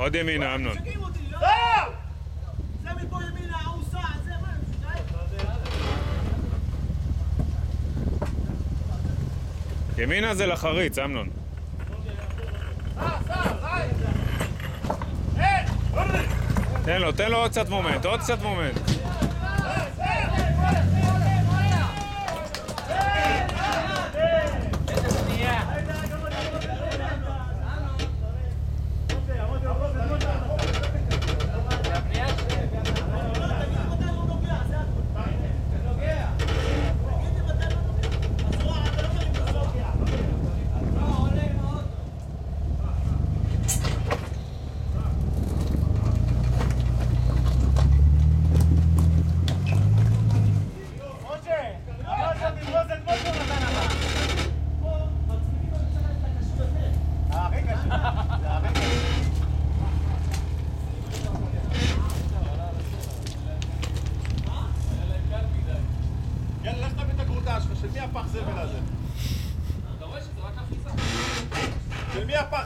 עוד ימינה, אמנון. זה מפה ימינה, העושה, זה מה, ימינה זה לחריץ, אמנון. תן לו עוד קצת מומנט, עוד קצת מומנט. יאללה, לך תביא את הגרוטה שלך, של מי הפח זבל הזה? אתה רואה שזה רק אחיזה? של מי הפח